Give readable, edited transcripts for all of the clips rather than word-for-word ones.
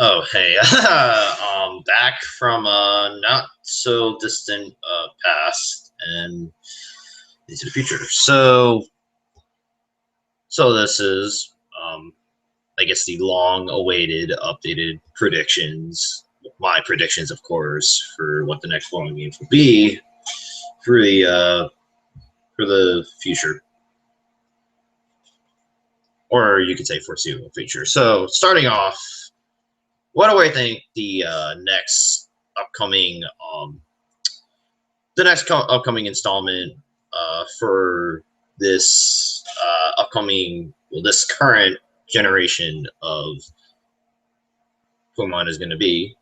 Oh, hey, back from not so distant past and into the future. So this is, I guess, the long-awaited, updated predictions. My predictions, of course, for what the next Pokemon games will be for the future, or you could say foreseeable future. So starting off, what do I think the next upcoming upcoming installment for this this current generation of Pokemon is going to be?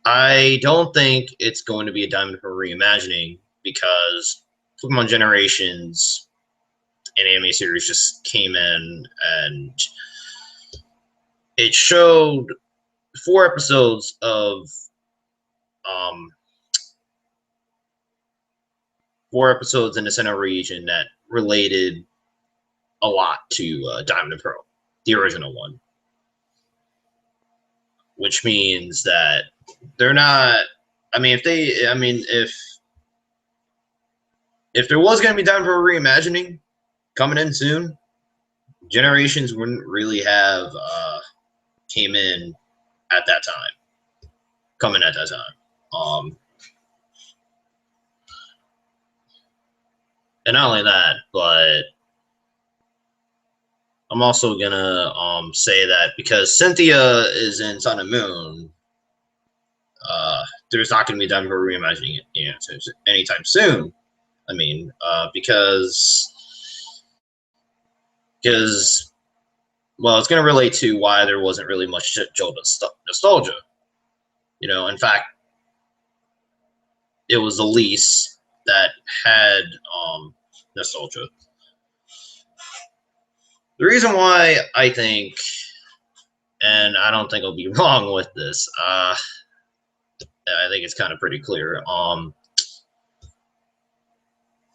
I don't think it's going to be a Diamond Pearl reimagining because Pokemon Generations and anime series just came in and it showed 4 episodes of um, 4 episodes in the Sinnoh region that related a lot to Diamond and Pearl, the original one, which means that they're not. I mean, if there was going to be Diamond and Pearl reimagining coming in soon, Generations wouldn't really have came in at that time, coming at that time. And not only that, but I'm also gonna say that because Cynthia is in Sun and Moon, there's not gonna be Diamond Pearl reimagining it, anytime soon. I mean, because well, it's gonna relate to why there wasn't really much Johto nostalgia. In fact, it was Elise that had nostalgia. The reason why I think, and I don't think I'll be wrong with this, I think it's kind of pretty clear. The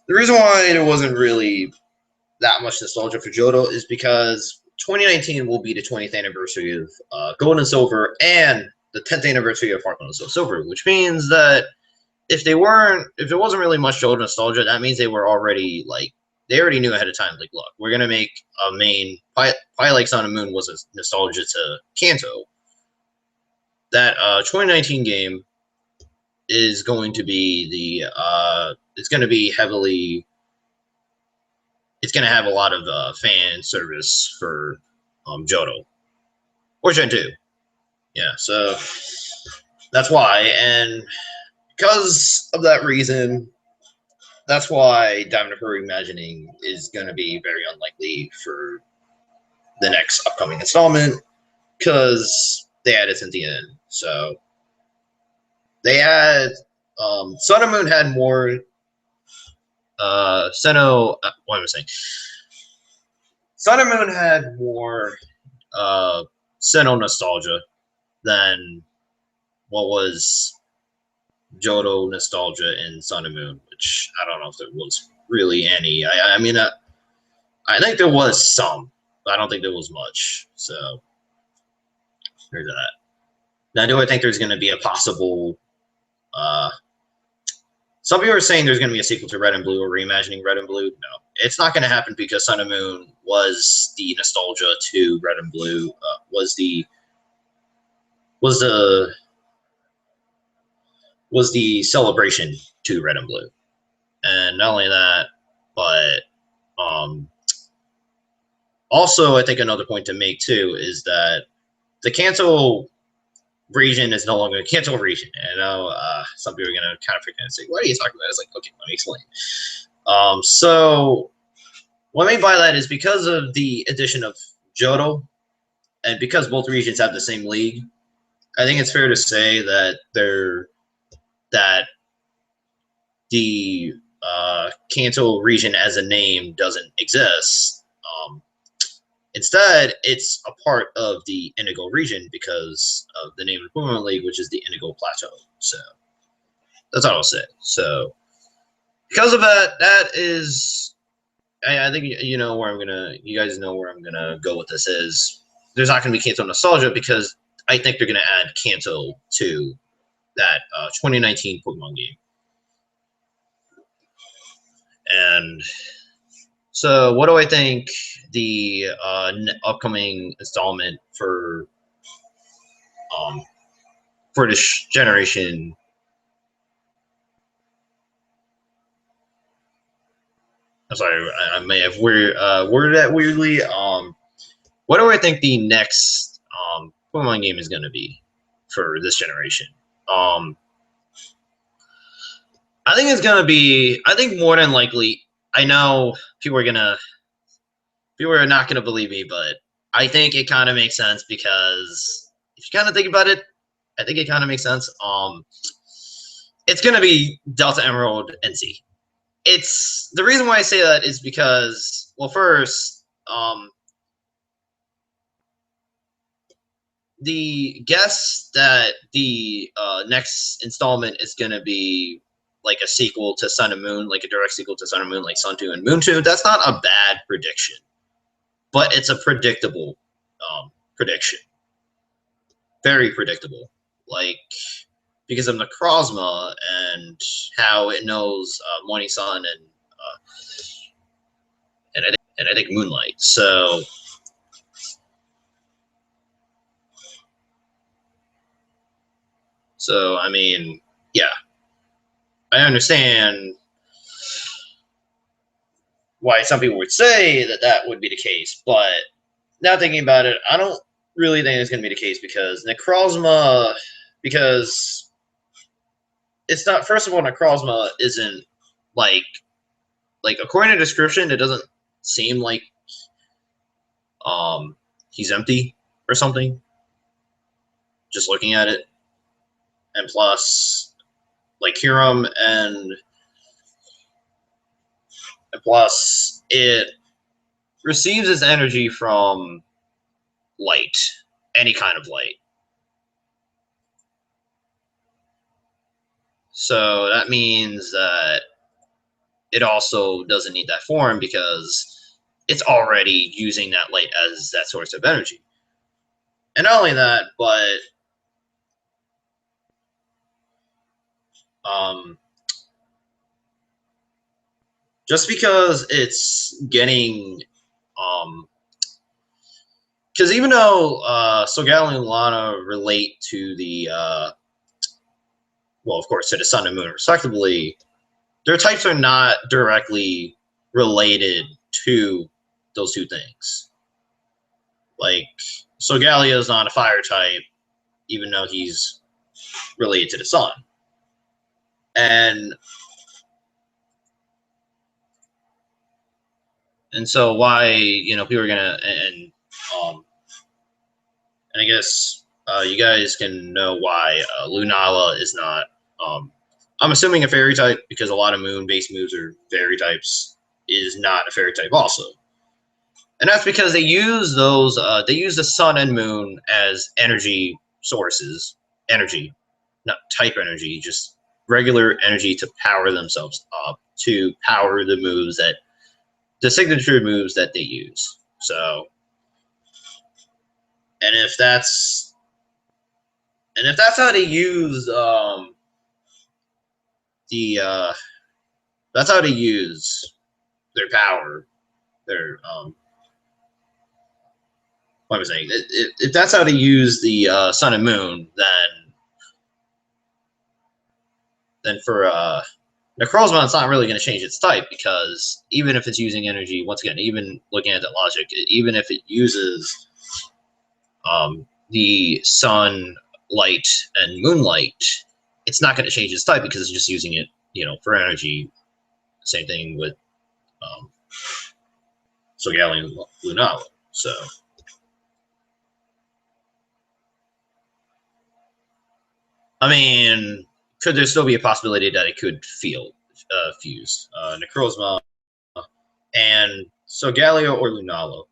reason why there wasn't really that much nostalgia for Johto is because 2019 will be the 20th anniversary of Gold and Silver and the 10th anniversary of Heart Gold and Silver, which means that if there wasn't really much Johto nostalgia, that means they already knew ahead of time, like, look, we're gonna make a main Like Sun and Moon was a nostalgia to Kanto. That 2019 game is going to be it's going to be heavily. It's going to have a lot of fan service for Johto or Gen 2. Yeah, so that's why, and because of that reason, that's why Diamond and Pearl reimagining is going to be very unlikely for the next upcoming installment because they added Cynthia in. So they had Sun and Moon had more Sinnoh. What am I saying? Sun and Moon had more Sinnoh nostalgia than what was Johto nostalgia in Sun and Moon, which I don't know if there was really any. I mean, I think there was some, but I don't think there was much. So there's that. Now, do I think there's going to be a possible? Some people are saying there's going to be a sequel to Red and Blue or reimagining Red and Blue. No, it's not going to happen because Sun and Moon was the nostalgia to Red and Blue. Was the celebration to Red and Blue, and not only that, but also I think another point to make too is that the Kanto region is no longer a Kanto region. And I know some people are going to kind of freaking say, what are you talking about? It's like, okay, let me explain. So what I mean by that is because of the addition of Johto, and because both regions have the same league, I think it's fair to say that the Kanto region as a name doesn't exist. Instead, it's a part of the Indigo region because of the name of the Pokemon League, which is the Indigo Plateau. So that's all I'll say. So because of that, that is, I think you guys know where I'm gonna go with this is. there's not going to be Kanto Nostalgia because I think they're going to add Kanto to that 2019 Pokemon game. And so, what do I think the upcoming installment for this generation? I'm sorry, I may have worded that weirdly. What do I think the next Pokemon game is going to be for this generation? I think it's going to be. I think more than likely. I know people are not going to believe me, but I think it kind of makes sense because if you kind of think about it, I think it kind of makes sense. It's going to be Delta Emerald NC. It's the reason why I say that is because, well, first, the guess that the next installment is going to be like a sequel to Sun and Moon, like a direct sequel to Sun and Moon, like Sun 2 and Moon 2, that's not a bad prediction. But it's a predictable prediction. Very predictable. Like, because of Necrozma and how it knows Morning Sun and I think Moonlight. So I mean, yeah, I understand why some people would say that would be the case, but now thinking about it, I don't really think it's going to be the case because Necrozma, because it's not. First of all, Necrozma isn't like according to the description, it doesn't seem like he's empty or something. Just looking at it, and plus, like Hiram and plus it receives its energy from light, any kind of light. So that means that it also doesn't need that form because it's already using that light as that source of energy. And not only that, but just because it's getting because even though Solgaleo and Lana relate to the well, of course, to the Sun and Moon respectively, their types are not directly related to those two things. Like, Solgaleo is not a fire type, even though he's related to the Sun. And so why, people are gonna and I guess you guys can know why Lunala is not. I'm assuming a fairy type because a lot of moon-based moves are fairy types. Is not a fairy type also, and that's because they use those. They use the Sun and Moon as energy sources. Energy, not type energy, just regular energy to power themselves up, to power the moves the signature moves that they use. So, and if that's how they use that's how they use their power, their what was I saying? If that's how they use the Sun and Moon, then for Necrozma, it's not really going to change its type because even if it's using energy, once again, even looking at that logic, even if it uses the sun, light, and moonlight, it's not going to change its type because it's just using it, for energy. Same thing with Solgaleo and Lunala. So, I mean, could there still be a possibility that it could fuse Necrozma and Solgaleo or Lunala?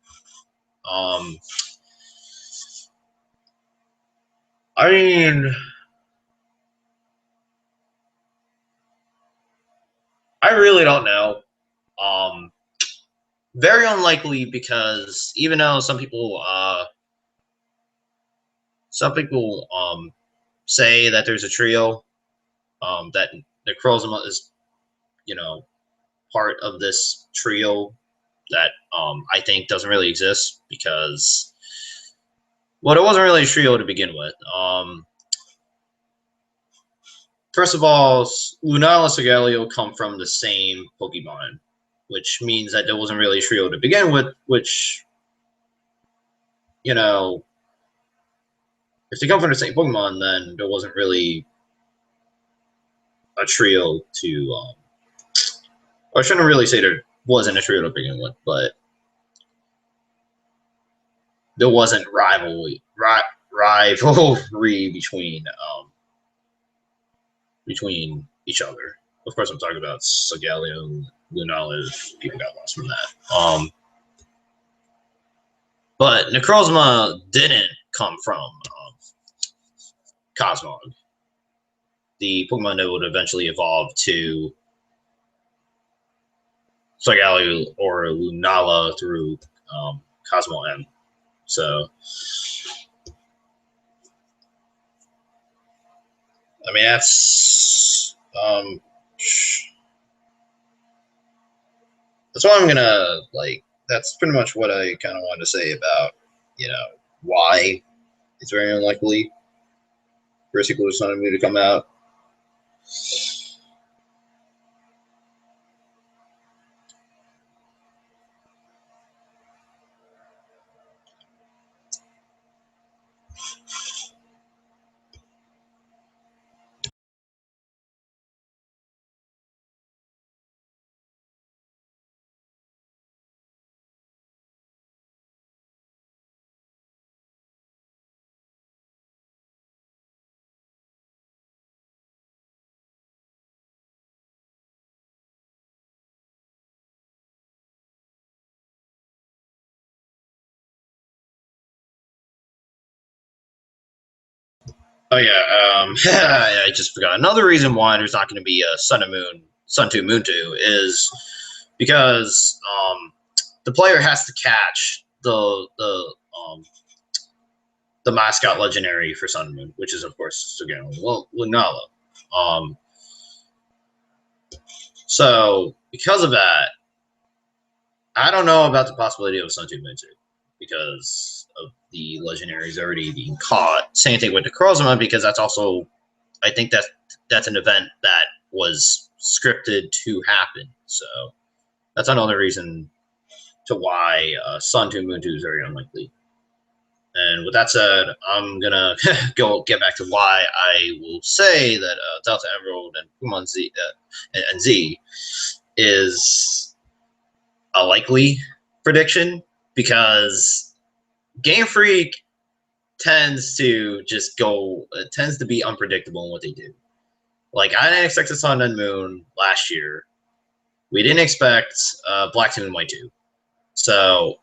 I mean, I really don't know. Very unlikely because even though some people some people say that there's a trio, that Necrozma is, part of this trio that I think doesn't really exist because, well, it wasn't really a trio to begin with. First of all, Lunala and Solgaleo come from the same Pokemon, which means that there wasn't really a trio to begin with, which, if they come from the same Pokemon, then there wasn't really a trio to, or I shouldn't really say there wasn't a trio to begin with, but there wasn't rivalry between each other. Of course, I'm talking about Solgaleo and Lunala. If people got lost from that. But Necrozma didn't come from Cosmog, the Pokemon that would eventually evolve to Solgaleo or Lunala through Cosmo M. So, I mean, that's what I'm gonna like. That's pretty much what I kind of wanted to say about, why it's very unlikely for a sequel to Sun and Moon to come out. Oh yeah, I just forgot. Another reason why there's not going to be a Sun and Moon, Sun 2, Moon 2 is because the player has to catch the mascot legendary for Sun and Moon, which is of course again Lunala. So because of that, I don't know about the possibility of Sun 2, Moon 2 because of the legendaries already being caught. Same thing with the Necrozma, because that's also, I think that's an event that was scripted to happen. So that's another reason to why Sun 2, Moon 2 is very unlikely. And with that said, I'm gonna get back to why I will say that Delta Emerald and Pokemon Z and Z is a likely prediction, because Game Freak tends to be unpredictable in what they do. Like, I didn't expect the Sun and Moon last year. We didn't expect Black 2 and White 2. So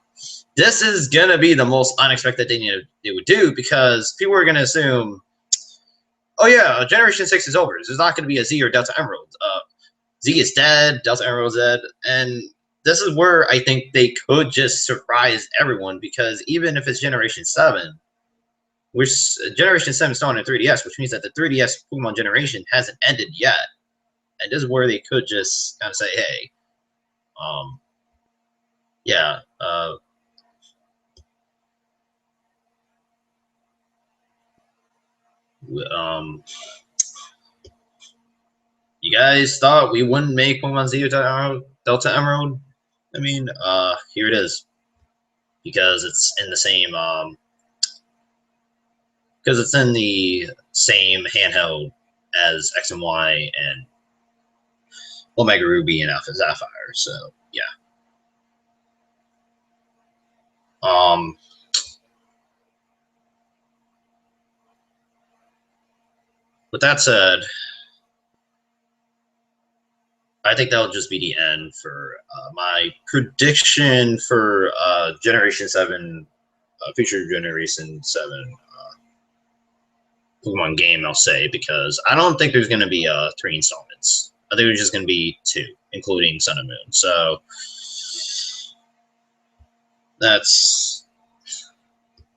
this is going to be the most unexpected thing they would do, because people are going to assume, oh yeah, Generation 6 is over. There's not going to be a Z or Delta Emerald. Z is dead, Delta Emerald is dead, and this is where I think they could just surprise everyone, because even if it's Generation 7, which Generation 7 is still on a 3DS, which means that the 3DS Pokemon generation hasn't ended yet. And this is where they could just kind of say, hey, yeah, you guys thought we wouldn't make Pokemon Z or Delta Emerald? I mean, here it is. Because it's in the same, handheld as X and Y and Omega Ruby and Alpha Sapphire. So yeah. With that said, I think that'll just be the end for my prediction for Generation 7, future Generation 7 Pokemon game, I'll say, because I don't think there's going to be 3 installments. I think there's just going to be 2, including Sun and Moon. So that's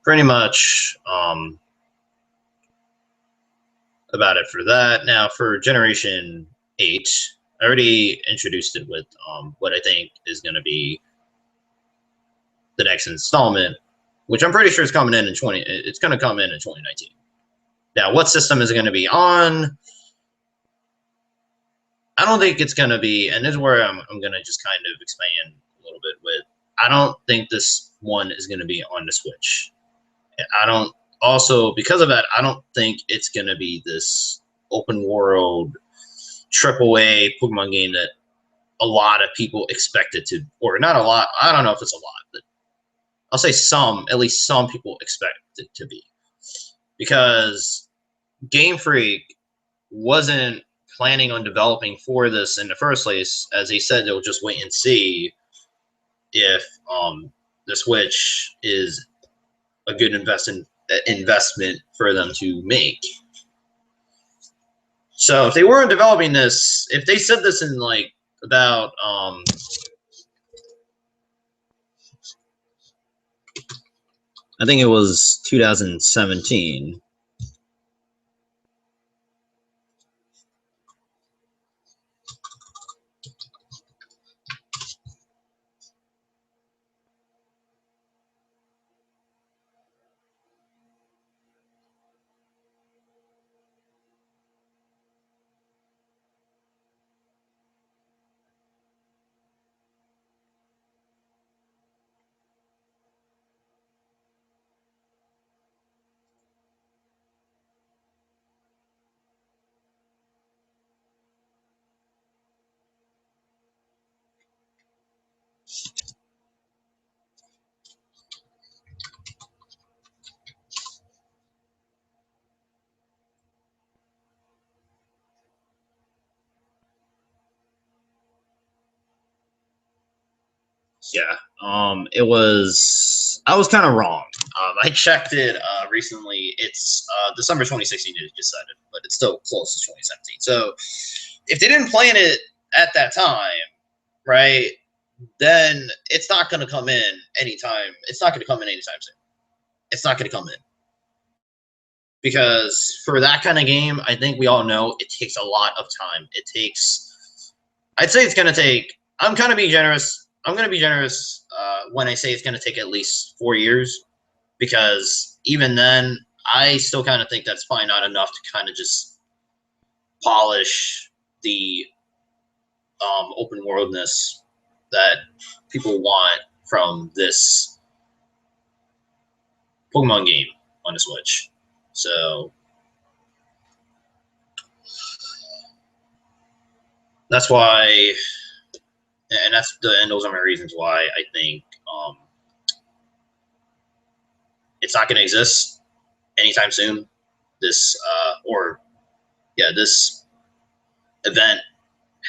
pretty much about it for that. Now for Generation 8, I already introduced it with what I think is going to be the next installment, which I'm pretty sure is coming in 20. It's going to come in 2019. Now, what system is it going to be on? I don't think it's going to be, and this is where I'm going to just kind of expand a little bit with. I don't think this one is going to be on the Switch. I don't. Also, because of that, I don't think it's going to be this open world AAA Pokemon game that a lot of people expect it to, or not a lot. I don't know if it's a lot, but I'll say some, at least some people expect it to be, because Game Freak wasn't planning on developing for this in the first place. As he said, they'll just wait and see if the Switch is a good investment for them to make. So if they weren't developing this, if they said this in like about I think it was 2017. Yeah, it was. I was kind of wrong. I checked it recently. It's December 2016. It decided, but it's still close to 2017. So if they didn't plan it at that time, right, then it's not going to come in anytime. It's not going to come in anytime soon. It's not going to come in because for that kind of game, I think we all know it takes a lot of time. It takes. I'd say it's going to take. I'm kind of being generous. I'm going to be generous when I say it's going to take at least 4 years, because even then, I still kind of think that's probably not enough to kind of just polish the open worldness that people want from this Pokemon game on the Switch. So that's why, and those are my reasons why I think it's not going to exist anytime soon. This this event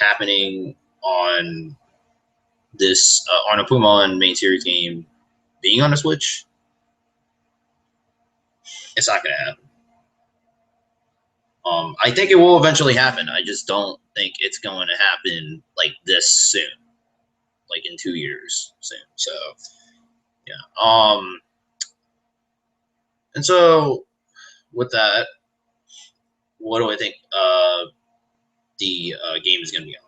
happening on this on a Pokemon main series game being on the Switch, it's not going to happen. I think it will eventually happen. I just don't think it's going to happen like this soon, like in 2 years soon. So yeah. And so with that, what do I think the game is going to be on?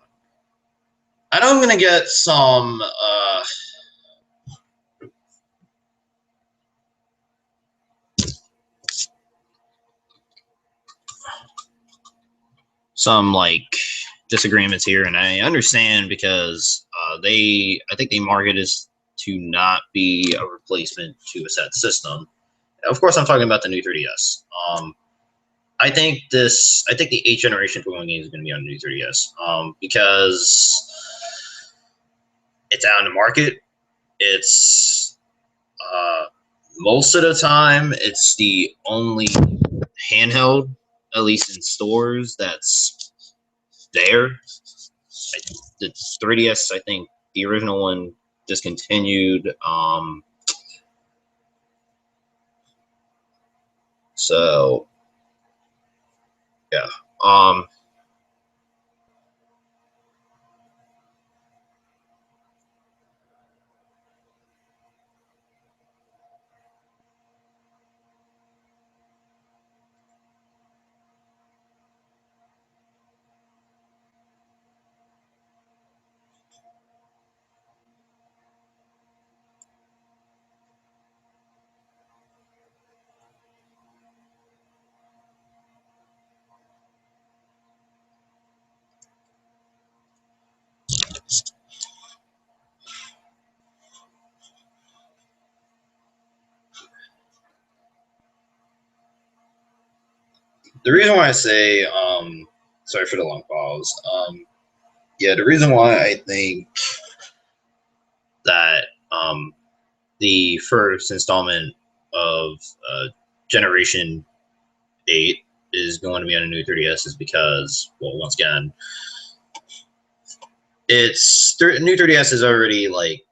I know I'm going to get some like disagreements here, and I understand because I think they market this to not be a replacement to a set system. Of course, I'm talking about the new 3DS. I think the 8th generation Pokemon game is going to be on the new 3DS because it's out in the market. It's most of the time it's the only handheld, at least in stores, that's there. The 3DS, I think the original one discontinued. So yeah. the reason why I say, sorry for the long pause. Yeah, the reason why I think that the first installment of Generation 8 is going to be on a new 3DS is because, well, once again, new 3DS is already like,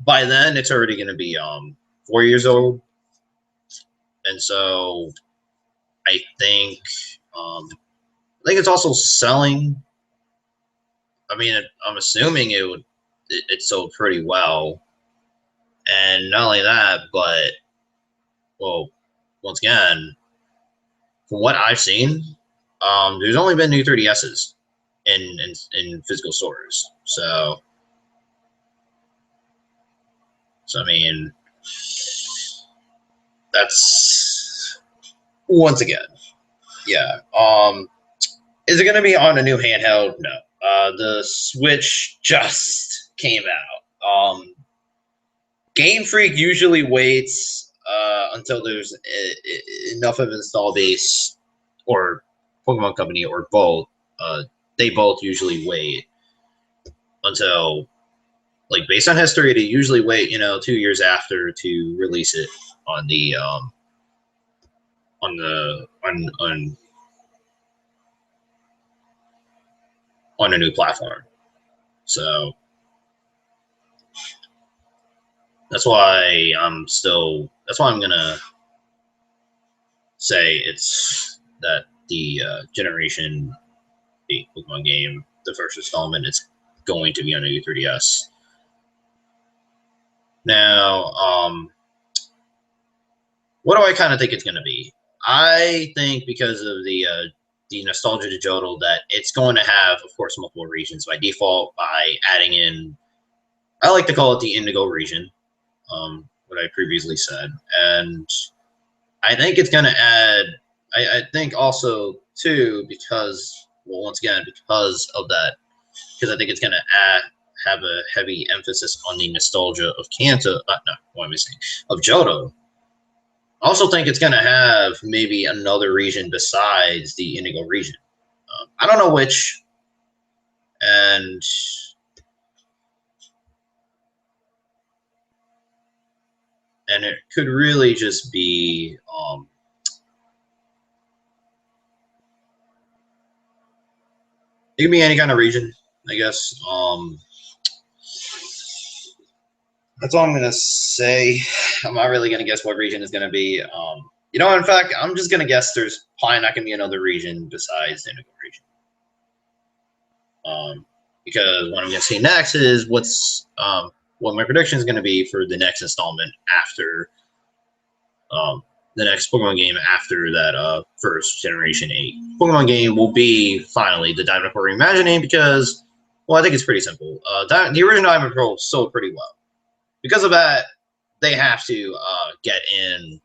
by then it's already going to be 4 years old, and so I think it's also selling. I mean, I'm assuming it sold pretty well, and not only that, but well, once again, from what I've seen, there's only been new 3DSs in physical stores. So I mean, that's once again, yeah. Is it going to be on a new handheld? No. The Switch just came out. Game Freak usually waits until there's enough of an install base, or Pokemon Company, or both. They both usually wait until, like, based on history, they usually wait 2 years after to release it on the on a new platform. So that's why I'm gonna say it's that the Generation 8 Pokemon game, the first installment, is going to be on a new 3DS. Now, what do I kind of think it's going to be? I think because of the nostalgia to Jodel, that it's going to have, of course, multiple regions by default by adding in, I like to call it the Indigo region, what I previously said. And I think it's going to add, I think also, too, because, well, once again, because of that, because I think it's going to have a heavy emphasis on the nostalgia of Kanto, no, what am I saying, of Johto. I also think it's going to have maybe another region besides the Indigo region. I don't know which, and it could really just be it could be any kind of region, I guess. That's all I'm gonna say. I'm not really gonna guess what region is gonna be. In fact, I'm just gonna guess there's probably not gonna be another region besides the Indigo region. Because what I'm gonna see next is what my prediction is gonna be for the next installment after the next Pokemon game after that first Generation 8 Pokemon game will be finally the Diamond Pearl Reimagining, because, well, I think it's pretty simple. The original Diamond Pearl sold pretty well. Because of that, they have to get in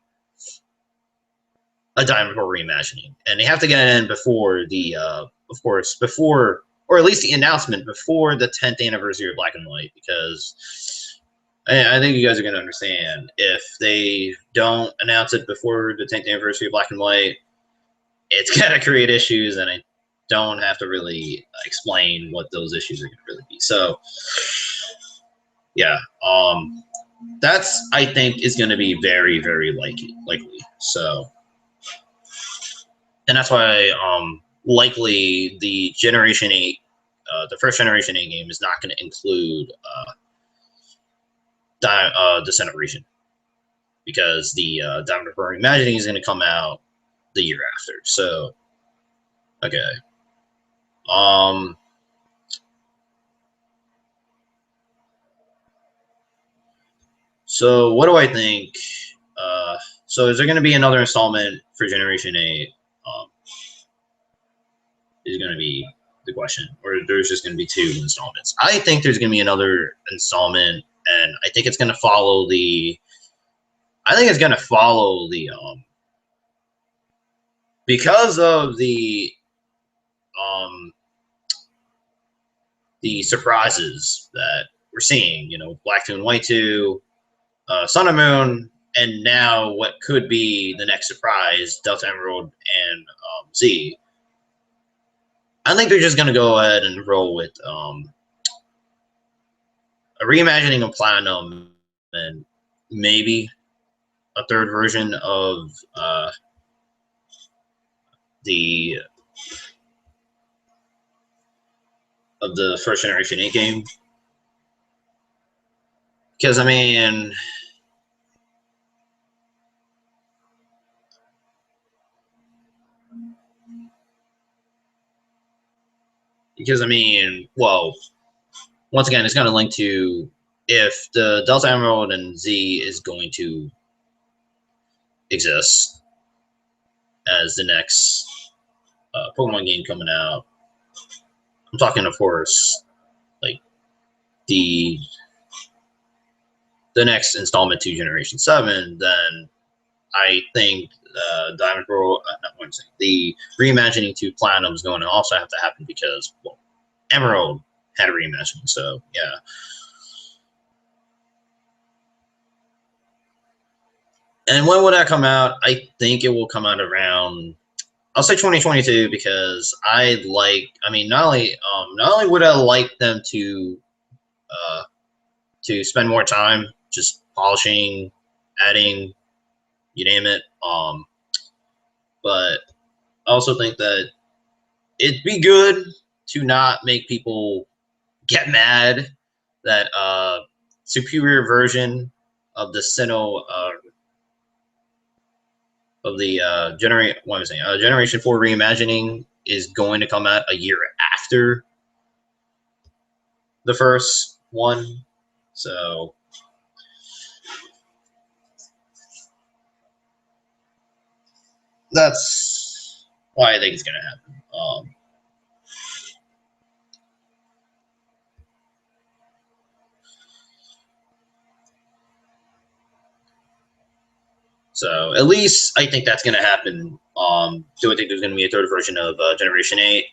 a Diamond Pearl Reimagining, and they have to get it in before the, of course, before, or at least the announcement before the 10th anniversary of Black and White, because I think you guys are going to understand, if they don't announce it before the 10th anniversary of Black and White, it's going to create issues, and I don't have to really explain what those issues are going to really be. So, yeah, that's, I think, is going to be very, very likely. So, and that's why likely the Generation 8, the first Generation 8 game is not going to include the Center region, because the Diamond Pearl Reimagining is going to come out the year after. So, okay. So what do I think? So is there going to be another installment for Generation 8? Is going to be the question, or there's just going to be 2 installments? I think there's going to be another installment, and I think it's going to follow the. I think it's going to follow because of the surprises that we're seeing. Black 2 and White 2, Sun and Moon, and now what could be the next surprise, Delta Emerald and Z. I think they're just gonna go ahead and roll with a reimagining of Platinum and maybe a third version of the first generation 8 game. Because I mean, well, once again, it's going to link to if the Delta Emerald and Z is going to exist as the next Pokemon game coming out. I'm talking, of course, like the next installment to Generation 7. Then I think Diamond Pearl, the reimagining to Platinum is going to also have to happen because, well, Emerald had a reimagining, so yeah. And when will that come out? I think it will come out around, I'll say 2022, because not only would I like them to spend more time just polishing, adding, you name it, but I also think that it'd be good to not make people get mad that superior version of the Sinnoh of the Generation 4 reimagining is going to come out a year after the first one. So that's why I think it's going to happen. So at least I think that's going to happen. Do I think there's going to be a third version of Generation 8?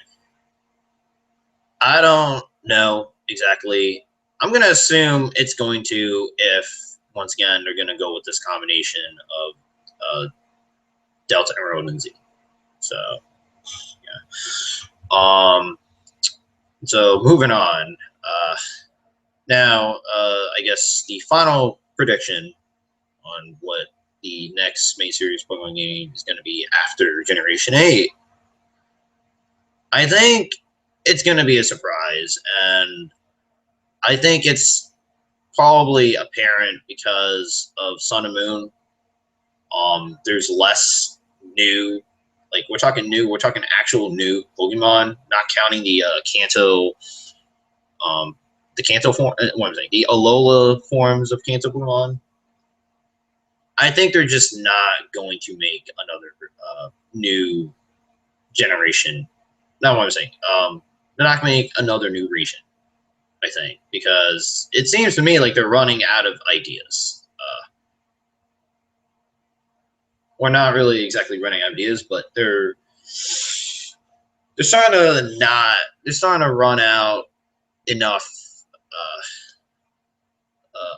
I don't know exactly. I'm going to assume it's going to, if, once again, they're going to go with this combination of Delta Emerald and Z. So, yeah. So moving on. Now, I guess the final prediction on what the next main series Pokemon game is going to be after Generation 8. I think it's going to be a surprise, and I think it's probably apparent because of Sun and Moon. There's less new, like we're talking actual new Pokemon, not counting the Kanto, the Kanto form. What am I saying? The Alola forms of Kanto Pokemon. I think they're just not going to make another new generation. Not what I'm saying. They're not going to make another new region, I think, because it seems to me like they're running out of ideas. We're not really exactly running out of ideas, but they're starting to run out enough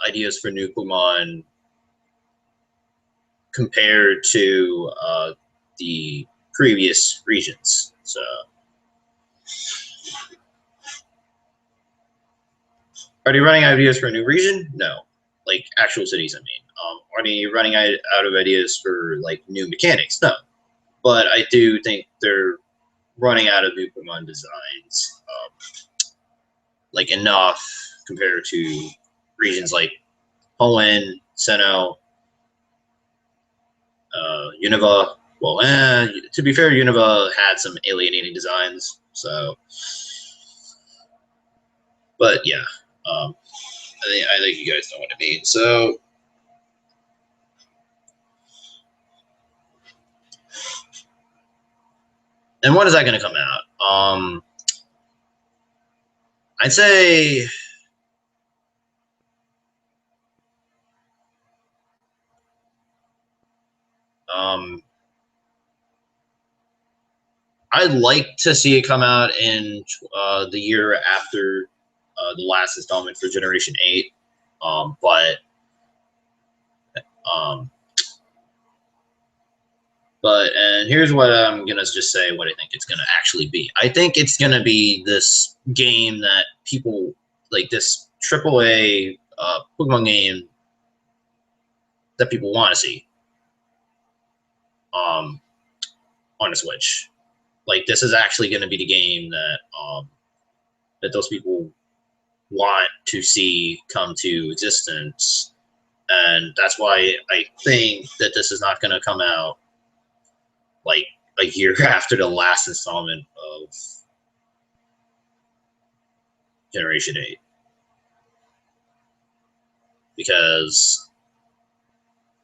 ideas for new Pokemon compared to the previous regions. So, are they running out of ideas for a new region? No, like actual cities. I mean, are they running out of ideas for like new mechanics? No, but I do think they're running out of new Pokemon designs, like enough compared to regions like Hoenn, Sinnoh, Unova. Well, to be fair, Unova had some alienating designs. So, but yeah, I think you guys know what I mean. So, and when is that going to come out? I'd say I'd like to see it come out in the year after the last installment for Generation 8. But Um, and here's what I'm gonna just say what I think it's gonna actually be. I think it's gonna be this game that people like, this AAA Pokemon game that people want to see on the Switch. Like, this is actually going to be the game that that those people want to see come to existence, and that's why I think that this is not going to come out like a year after the last installment of Generation 8, because,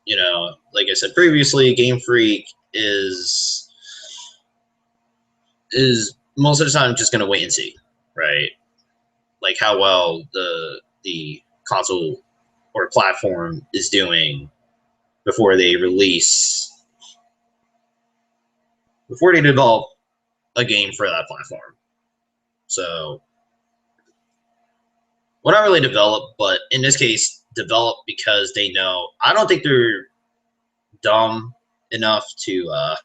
you know, like I said previously, Game Freak is most of the time just going to wait and see, right? Like how well the console or platform is doing before they develop a game for that platform. So, well, not really develop, but in this case, develop because they know. I don't think they're dumb enough to.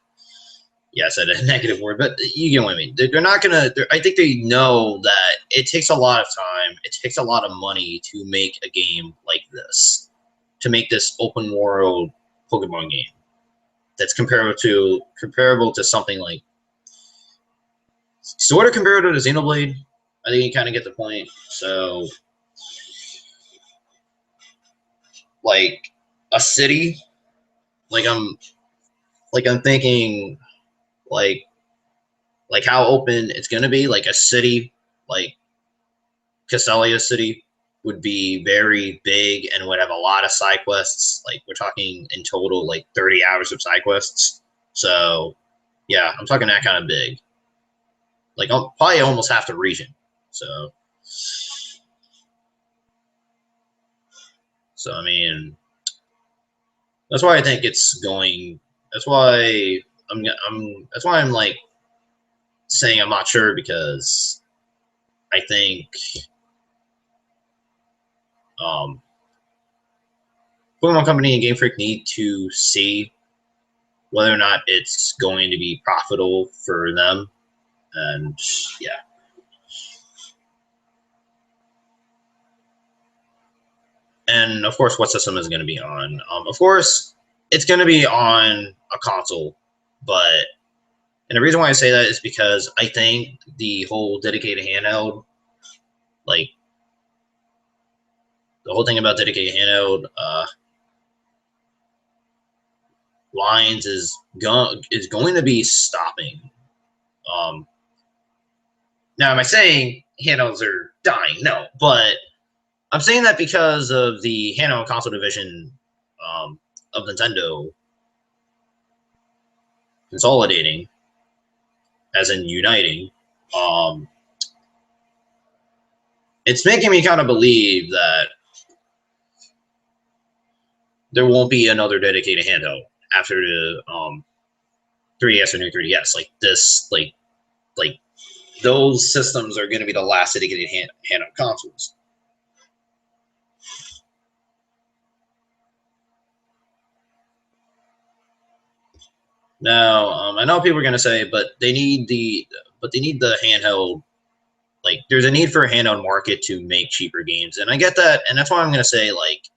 Yeah, I said a negative word, but you get what I mean. They're not gonna. I think they know that it takes a lot of time. It takes a lot of money to make a game like this, to make this open world Pokemon game that's comparable to something like, sort of comparable to Xenoblade. I think you kind of get the point. So, like a city, like I'm thinking, like how open it's gonna be. Like a city, like Castelia City would be very big and would have a lot of side quests. Like, we're talking in total like 30 hours of side quests. So yeah, I'm talking that kind of big. Like, I'll probably almost half the region. So I mean, that's why I think it's going. That's why That's why I'm like saying I'm not sure, because I think um, Pokemon Company and Game Freak need to see whether or not it's going to be profitable for them, and yeah. And of course, what system is going to be on? Of course, it's going to be on a console, but and the reason why I say that is because I think the whole dedicated handheld, like the whole thing about dedicated handheld lines is going to be stopping. Um, Now, am I saying handhelds are dying? No, but I'm saying that because of the handheld console division of Nintendo consolidating, as in uniting. Um, it's making me kind of believe that there won't be another dedicated handheld after the 3DS or new 3DS. Like this, like those systems are going to be the last dedicated handheld consoles. Now, I know people are going to say, but they need the handheld. Like, there's a need for a handheld market to make cheaper games, and I get that, and that's why I'm going to say, like,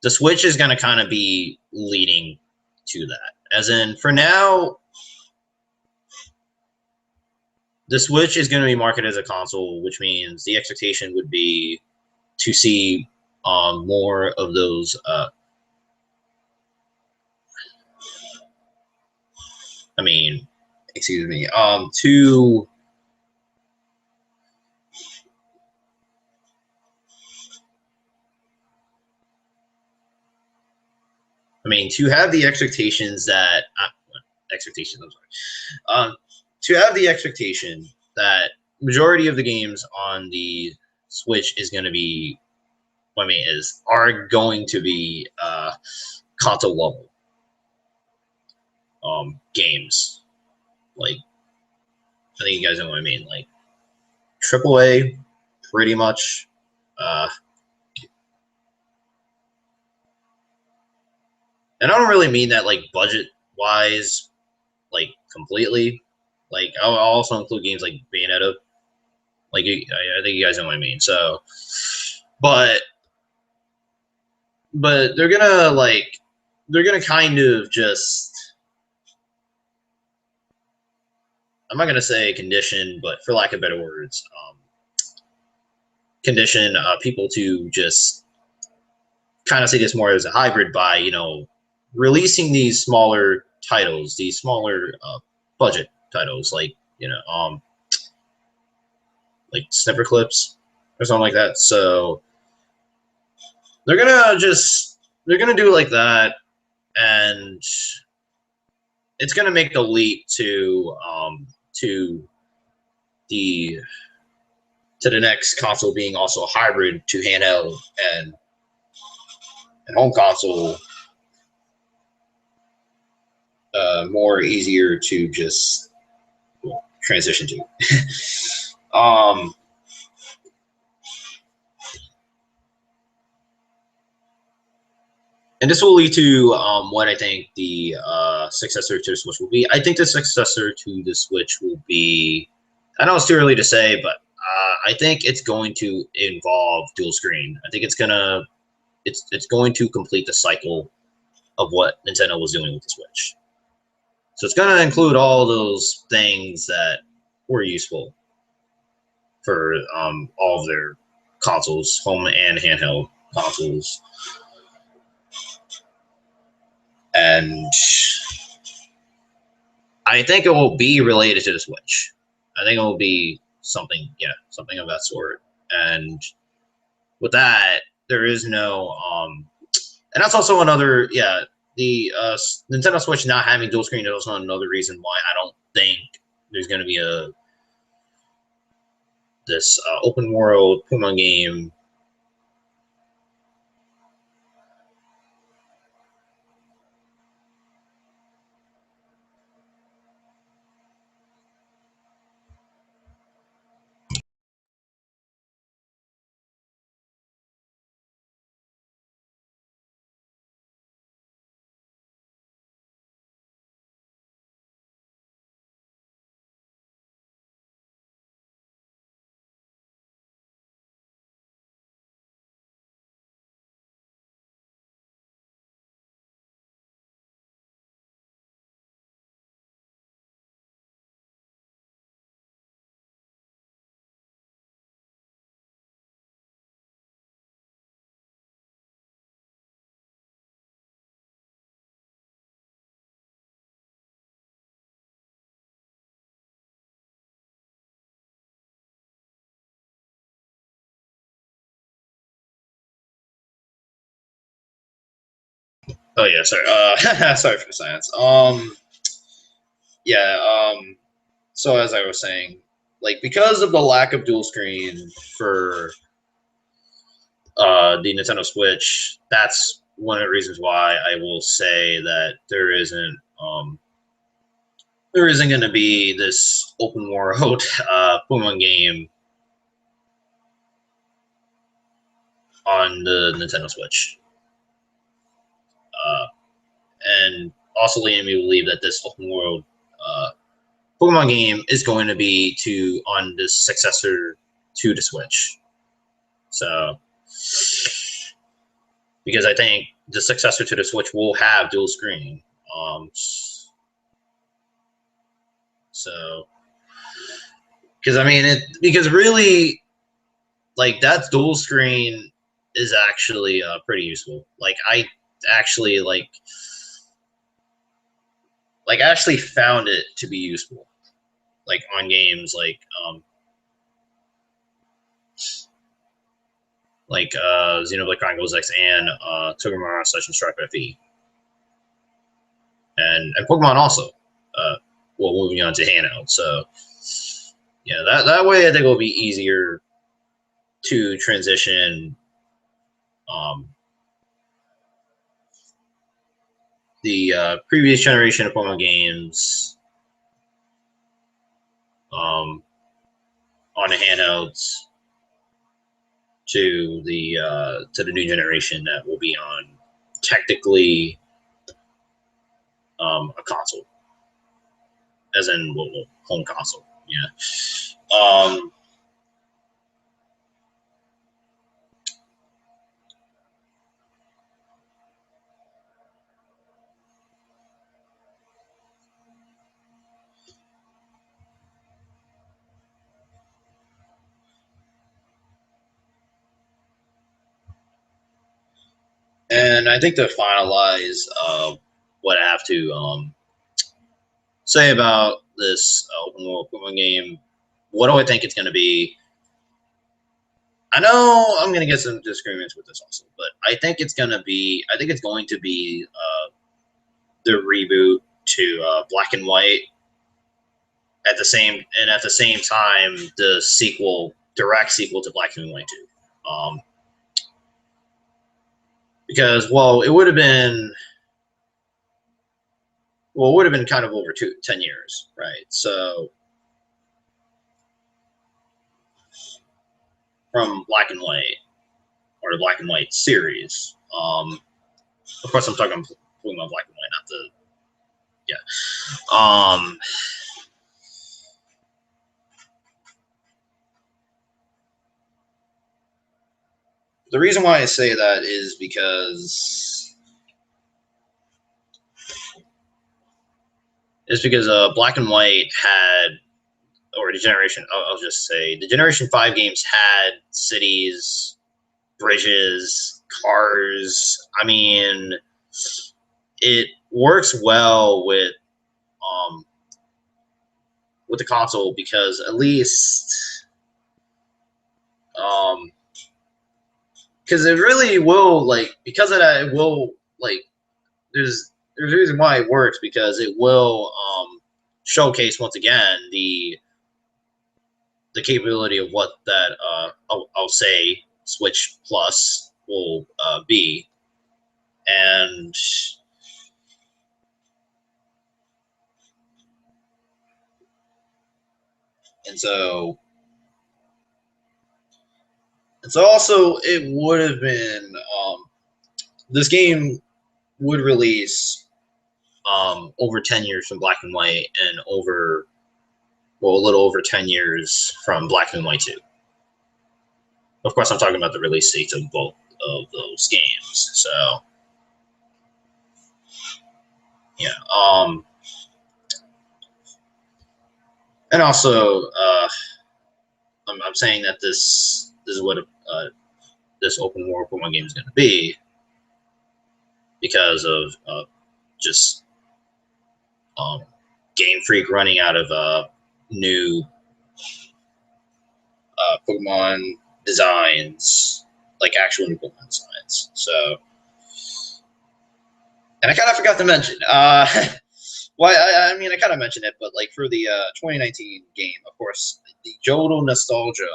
the Switch is going to kind of be leading to that. As in, for now, the Switch is going to be marketed as a console, which means the expectation would be to see more of those. I mean, excuse me. To have the expectations that expectations. I'm sorry. To have the expectation that majority of the games on the Switch is going to be, are going to be console level games. Like, I think you guys know what I mean. Like AAA, pretty much. and I don't really mean that like budget wise, like completely. Like I'll also include games like Bayonetta. Like I think you guys know what I mean. So, but they're gonna kind of just, I'm not gonna say condition, but for lack of better words, condition people to just kind of see this more as a hybrid by releasing these smaller titles, these smaller budget titles, like snipper clips or something like that. So they're gonna do like that, and it's gonna make the leap to the to the next console being also hybrid to handheld and home console, more easier to just transition to. um, and this will lead to what I think the successor to the Switch will be. I think the successor to the Switch will be, I know it's too early to say, but I think it's going to involve dual screen. I think it's going to complete the cycle of what Nintendo was doing with the Switch. So it's going to include all those things that were useful for all of their consoles, home and handheld consoles. And I think it will be related to the Switch. I think it will be something of that sort. And with that, there is no, and that's also another, the Nintendo Switch not having dual screen is also another reason why I don't think there's going to be this open world Pokemon game. Oh yeah, sorry. Sorry for the silence. Yeah. So as I was saying, like because of the lack of dual screen for the Nintendo Switch, that's one of the reasons why I will say that there isn't going to be this open world Pokemon game on the Nintendo Switch. And also leading me to believe that this open world Pokemon game is going to be on this successor to the Switch. So, because I think the successor to the Switch will have dual screen. So, because I mean, because really, like that dual screen is actually pretty useful. Like I actually I actually found it to be useful, like on games like Xenoblade Chronicles X and Toguro Session Stripe FE, and Pokemon also. Well, moving on to handheld. So yeah, that way I think it will be easier to transition the previous generation of Pokemon games on the handhelds to the new generation that will be on technically a console, as in home console. Yeah. And I think to finalize what I have to say about this open world Pokemon game, what do I think it's going to be? I know I'm going to get some disagreements with this also, but I think it's going to be the reboot to Black and White at the same time the direct sequel to Black and White 2. Because it would have been kind of over 10 years, right? So from Black and White, or the Black and White series. Of course, I'm talking Pokemon Black and White, not the the reason why I say that is because Black and White had, or the generation, I'll just say, the Generation 5 games had cities, bridges, cars. I mean, it works well with the console because at least because it really will, because of that, it will, there's a reason why it works, because it will showcase once again the capability of what that I'll say Switch Plus will be, and so also it would have been this game would release over 10 years from Black and White, and a little over 10 years from Black and White 2. Of course, I'm talking about the release dates of both of those games. So, yeah. And also, I'm saying that this is what this open world Pokemon game is going to be, because of just Game Freak running out of new Pokemon designs, like actual new Pokemon designs. So, and I kind of forgot to mention, I mean, I kind of mentioned it, but for the 2019 game, of course, the Johto nostalgia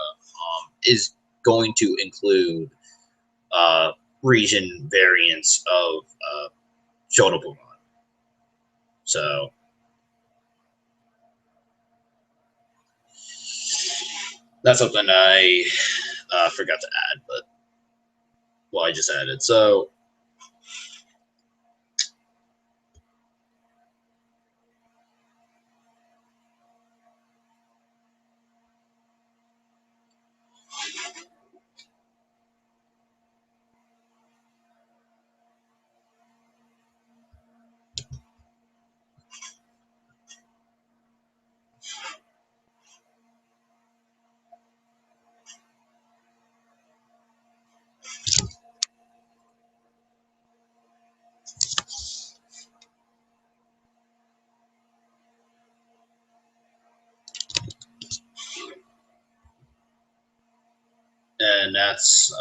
is going to include region variants of Johto Pokemon. So that's something I forgot to add, but I just added. So and that's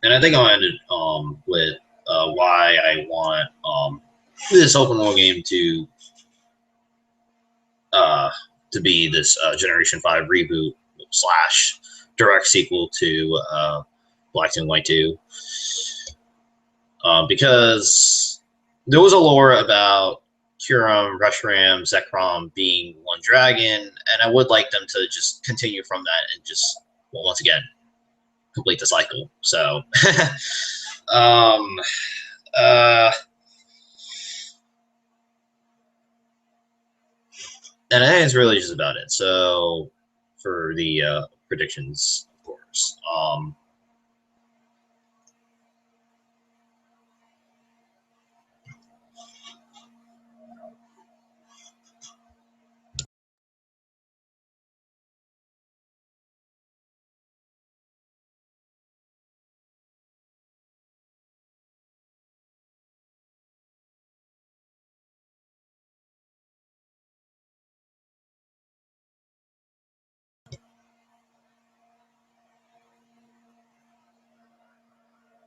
and I think I'll end it with why I want this open world game to be this Generation 5 reboot / direct sequel to Black and White 2. Because there was a lore about Kyurem, Reshiram, Zekrom being one dragon, and I would like them to just continue from that and just, once again, complete the cycle. So, um, uh, and I think it's really just about it. So, for the predictions, of course.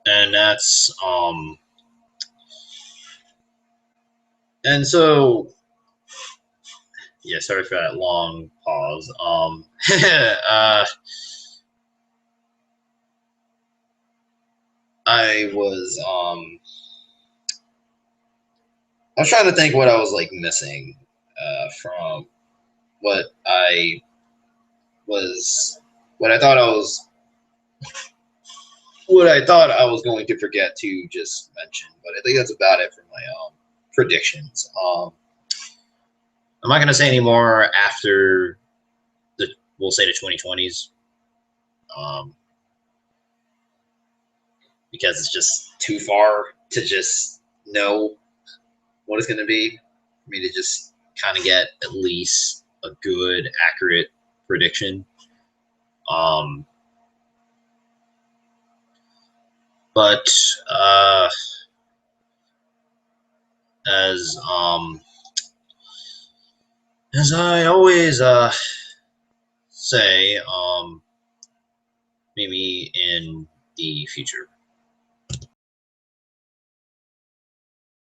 And that's and so yeah, sorry for that long pause. I was I was trying to think what I was like missing from what I was what I thought I was what I thought I was going to forget to just mention, but I think that's about it for my predictions. I'm not going to say any more after the we'll say the 2020s, um, because it's just too far to just know what it's going to be for me to just kind of get at least a good, accurate prediction. Um, but uh, as as I always say, maybe in the future.